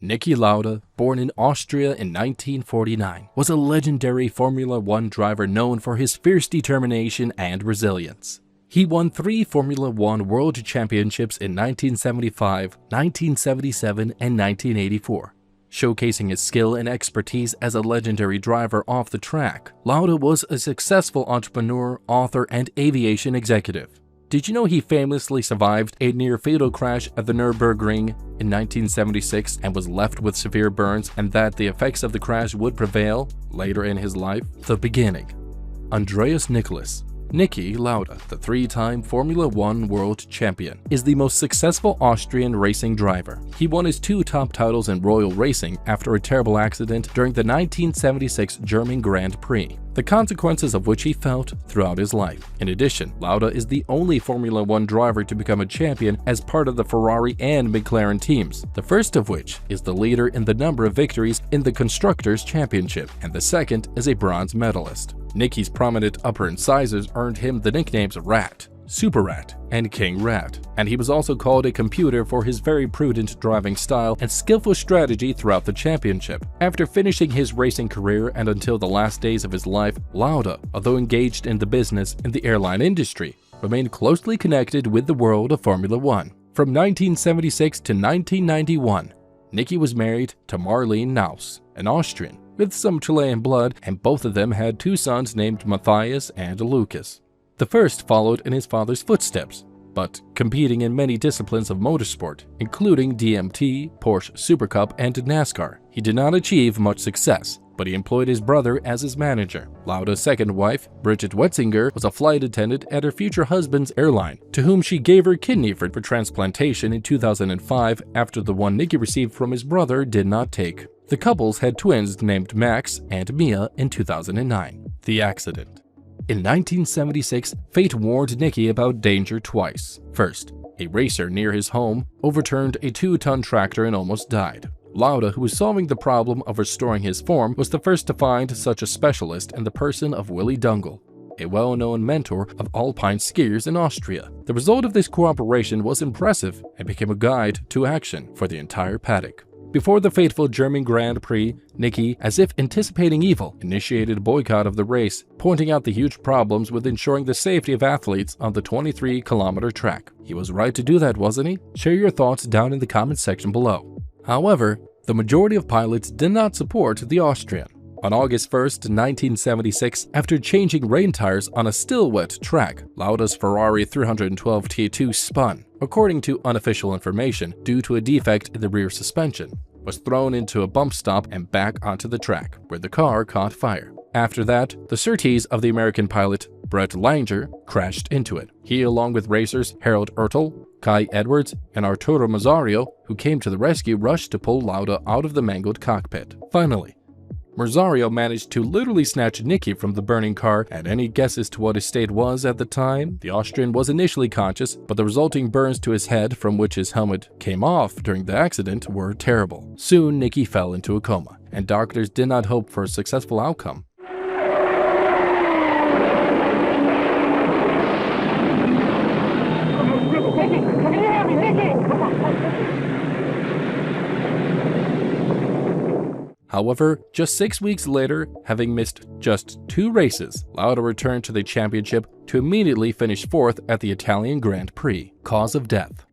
Niki Lauda, born in Austria in 1949, was a legendary Formula One driver known for his fierce determination and resilience. He won 3 Formula One World Championships in 1975, 1977, and 1984. Showcasing his skill and expertise as a legendary driver off the track, Lauda was a successful entrepreneur, author, and aviation executive. Did you know he famously survived a near-fatal crash at the Nürburgring in 1976 and was left with severe burns, and that the effects of the crash would prevail later in his life? The beginning. Andreas Nicholas. Niki Lauda, the 3-time Formula One World Champion, is the most successful Austrian racing driver. He won his 2 top titles in royal racing after a terrible accident during the 1976 German Grand Prix, the consequences of which he felt throughout his life. In addition, Lauda is the only Formula One driver to become a champion as part of the Ferrari and McLaren teams, the first of which is the leader in the number of victories in the Constructors' Championship, and the second is a bronze medalist. Niki's prominent upper incisors earned him the nicknames Rat, Super Rat, and King Rat, and he was also called a computer for his very prudent driving style and skillful strategy throughout the championship. After finishing his racing career and until the last days of his life, Lauda, although engaged in the business in the airline industry, remained closely connected with the world of Formula One. From 1976 to 1991, Niki was married to Marlene Naus, an Austrian with some Chilean blood, and both of them had 2 sons named Matthias and Lucas. The first followed in his father's footsteps, but competing in many disciplines of motorsport, including DMT, Porsche Super Cup, and NASCAR. He did not achieve much success, but he employed his brother as his manager. Lauda's second wife, Brigitte Wetzinger, was a flight attendant at her future husband's airline, to whom she gave her kidney for transplantation in 2005 after the one Niki received from his brother did not take. The couples had twins named Max and Mia in 2009. The accident. In 1976, fate warned Niki about danger twice. First, a racer near his home overturned a 2-ton tractor and almost died. Lauda, who was solving the problem of restoring his form, was the first to find such a specialist in the person of Willy Dungle, a well-known mentor of alpine skiers in Austria. The result of this cooperation was impressive and became a guide to action for the entire paddock. Before the fateful German Grand Prix, Niki, as if anticipating evil, initiated a boycott of the race, pointing out the huge problems with ensuring the safety of athletes on the 23-kilometer track. He was right to do that, wasn't he? Share your thoughts down in the comments section below. However, the majority of pilots did not support the Austrian. On August 1st, 1976, after changing rain tires on a still wet track, Lauda's Ferrari 312 T2 spun, according to unofficial information, due to a defect in the rear suspension, was thrown into a bump stop and back onto the track, where the car caught fire. After that, the surtees of the American pilot, Brett Langer, crashed into it. He, along with racers Harold Ertel, Kai Edwards, and Arturo Mazzario, who came to the rescue, rushed to pull Lauda out of the mangled cockpit. Finally, Mazzario managed to literally snatch Niki from the burning car, and any guess as to what his state was at the time? The Austrian was initially conscious, but the resulting burns to his head, from which his helmet came off during the accident, were terrible. Soon, Niki fell into a coma, and doctors did not hope for a successful outcome. However, just 6 weeks later, having missed just 2 races, Lauda returned to the championship to immediately finish 4th at the Italian Grand Prix. Cause of death.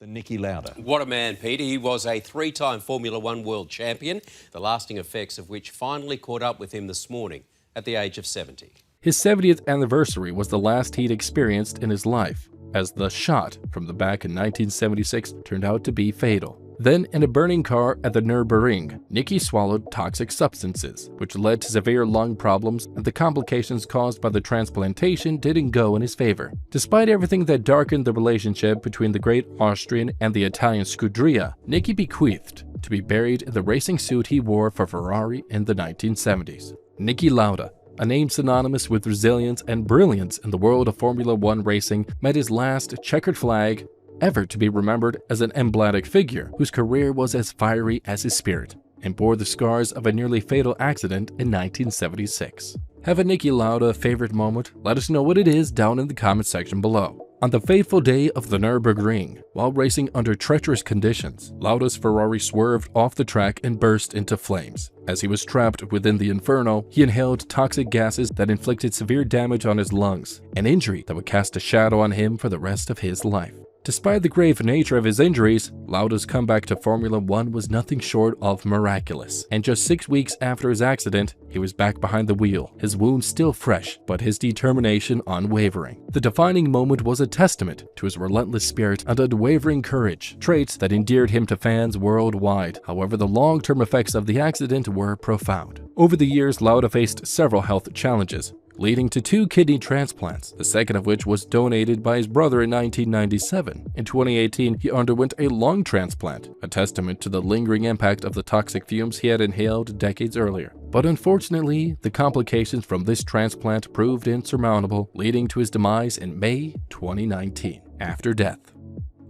Niki Lauda. What a man, Peter. He was a 3-time Formula One World Champion, the lasting effects of which finally caught up with him this morning at the age of 70. His 70th anniversary was the last he'd experienced in his life, as the shot from the back in 1976 turned out to be fatal. Then, in a burning car at the Nürburgring, Niki swallowed toxic substances, which led to severe lung problems, and the complications caused by the transplantation didn't go in his favor. Despite everything that darkened the relationship between the great Austrian and the Italian Scuderia, Niki bequeathed to be buried in the racing suit he wore for Ferrari in the 1970s. Niki Lauda, a name synonymous with resilience and brilliance in the world of Formula One racing, met his last checkered flag ever to be remembered as an emblematic figure whose career was as fiery as his spirit, and bore the scars of a nearly fatal accident in 1976. Have a Niki Lauda favorite moment? Let us know what it is down in the comment section below. On the fateful day of the Nürburgring, while racing under treacherous conditions, Lauda's Ferrari swerved off the track and burst into flames. As he was trapped within the inferno, he inhaled toxic gases that inflicted severe damage on his lungs, an injury that would cast a shadow on him for the rest of his life. Despite the grave nature of his injuries, Lauda's comeback to Formula One was nothing short of miraculous. And just 6 weeks after his accident, he was back behind the wheel, his wounds still fresh, but his determination unwavering. The defining moment was a testament to his relentless spirit and unwavering courage, traits that endeared him to fans worldwide. However, the long-term effects of the accident were profound. Over the years, Lauda faced several health challenges, leading to 2 kidney transplants, the second of which was donated by his brother in 1997. In 2018, he underwent a lung transplant, a testament to the lingering impact of the toxic fumes he had inhaled decades earlier. But unfortunately, the complications from this transplant proved insurmountable, leading to his demise in May 2019, after death.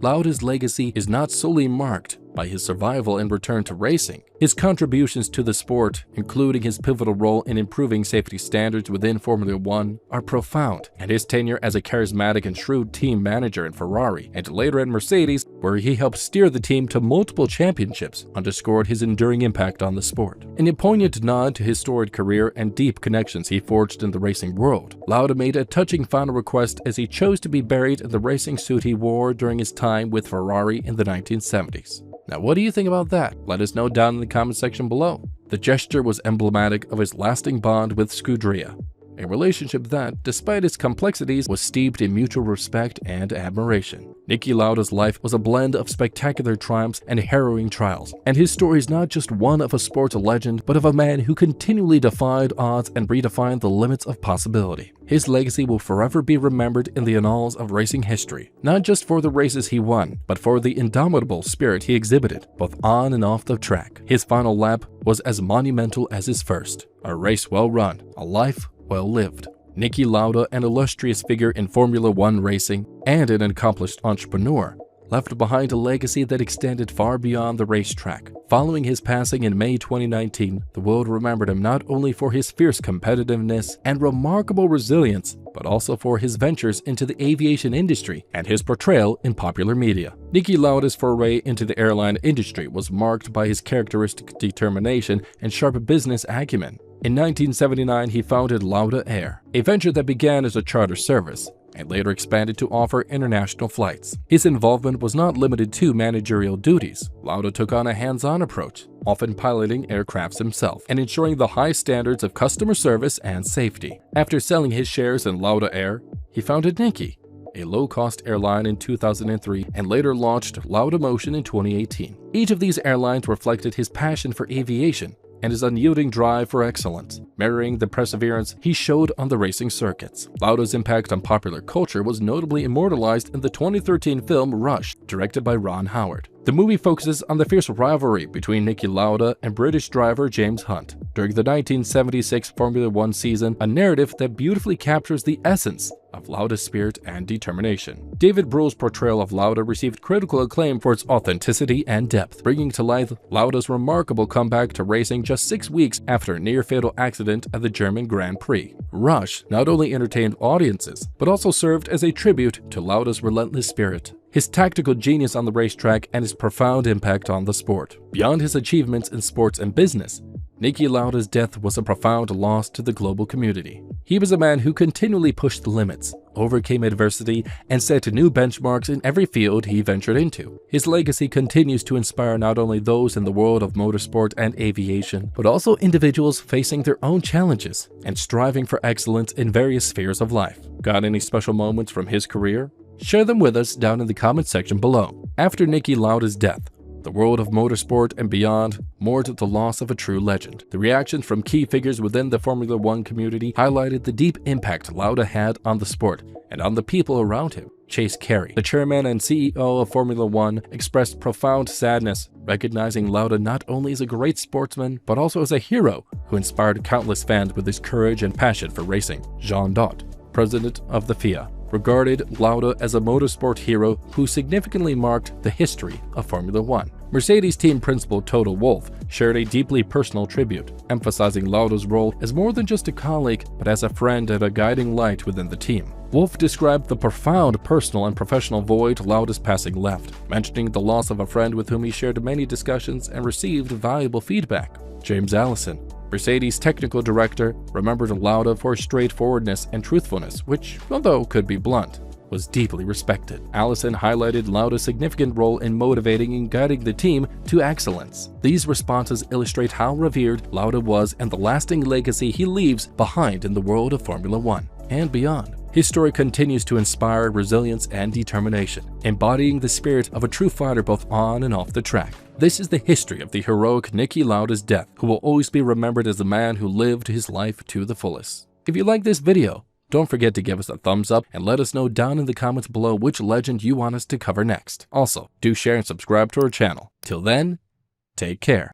Lauda's legacy is not solely marked by his survival and return to racing. His contributions to the sport, including his pivotal role in improving safety standards within Formula One, are profound, and his tenure as a charismatic and shrewd team manager in Ferrari and later at Mercedes, where he helped steer the team to multiple championships, underscored his enduring impact on the sport. In a poignant nod to his storied career and deep connections he forged in the racing world, Lauda made a touching final request as he chose to be buried in the racing suit he wore during his time with Ferrari in the 1970s. Now, what do you think about that? Let us know down in the comment section below. The gesture was emblematic of his lasting bond with Scuderia, a relationship that, despite its complexities, was steeped in mutual respect and admiration. Niki Lauda's life was a blend of spectacular triumphs and harrowing trials, and his story is not just one of a sports legend, but of a man who continually defied odds and redefined the limits of possibility. His legacy will forever be remembered in the annals of racing history, not just for the races he won, but for the indomitable spirit he exhibited, both on and off the track. His final lap was as monumental as his first. A race well run, a life well lived. Niki Lauda, an illustrious figure in Formula One racing and an accomplished entrepreneur, left behind a legacy that extended far beyond the racetrack. Following his passing in May 2019, the world remembered him not only for his fierce competitiveness and remarkable resilience, but also for his ventures into the aviation industry and his portrayal in popular media. Niki Lauda's foray into the airline industry was marked by his characteristic determination and sharp business acumen. In 1979, he founded Lauda Air, a venture that began as a charter service and later expanded to offer international flights. His involvement was not limited to managerial duties. Lauda took on a hands-on approach, often piloting aircrafts himself and ensuring the high standards of customer service and safety. After selling his shares in Lauda Air, he founded Niki, a low-cost airline, in 2003 and later launched Lauda Motion in 2018. Each of these airlines reflected his passion for aviation and his unyielding drive for excellence, mirroring the perseverance he showed on the racing circuits. Lauda's impact on popular culture was notably immortalized in the 2013 film Rush, directed by Ron Howard. The movie focuses on the fierce rivalry between Niki Lauda and British driver James Hunt during the 1976 Formula One season, a narrative that beautifully captures the essence of Lauda's spirit and determination. David Bruhl's portrayal of Lauda received critical acclaim for its authenticity and depth, bringing to life Lauda's remarkable comeback to racing just 6 weeks after a near-fatal accident at the German Grand Prix. Rush not only entertained audiences, but also served as a tribute to Lauda's relentless spirit, his tactical genius on the racetrack, and his profound impact on the sport. Beyond his achievements in sports and business, Niki Lauda's death was a profound loss to the global community. He was a man who continually pushed the limits, overcame adversity, and set new benchmarks in every field he ventured into. His legacy continues to inspire not only those in the world of motorsport and aviation, but also individuals facing their own challenges and striving for excellence in various spheres of life. Got any special moments from his career? Share them with us down in the comment section below. After Niki Lauda's death, the world of motorsport and beyond mourned the loss of a true legend. The reactions from key figures within the Formula One community highlighted the deep impact Lauda had on the sport and on the people around him. Chase Carey, the chairman and CEO of Formula One, expressed profound sadness, recognizing Lauda not only as a great sportsman, but also as a hero who inspired countless fans with his courage and passion for racing. Jean Dott, president of the FIA, regarded Lauda as a motorsport hero who significantly marked the history of Formula One. Mercedes team principal Toto Wolff shared a deeply personal tribute, emphasizing Lauda's role as more than just a colleague, but as a friend and a guiding light within the team. Wolff described the profound personal and professional void Lauda's passing left, mentioning the loss of a friend with whom he shared many discussions and received valuable feedback. James Allison, Mercedes' technical director, remembered Lauda for his straightforwardness and truthfulness, which, although could be blunt, was deeply respected. Allison highlighted Lauda's significant role in motivating and guiding the team to excellence. These responses illustrate how revered Lauda was and the lasting legacy he leaves behind in the world of Formula One and beyond. His story continues to inspire resilience and determination, embodying the spirit of a true fighter both on and off the track. This is the history of the heroic Niki Lauda's death, who will always be remembered as the man who lived his life to the fullest. If you like this video, don't forget to give us a thumbs up and let us know down in the comments below which legend you want us to cover next. Also, do share and subscribe to our channel. Till then, take care.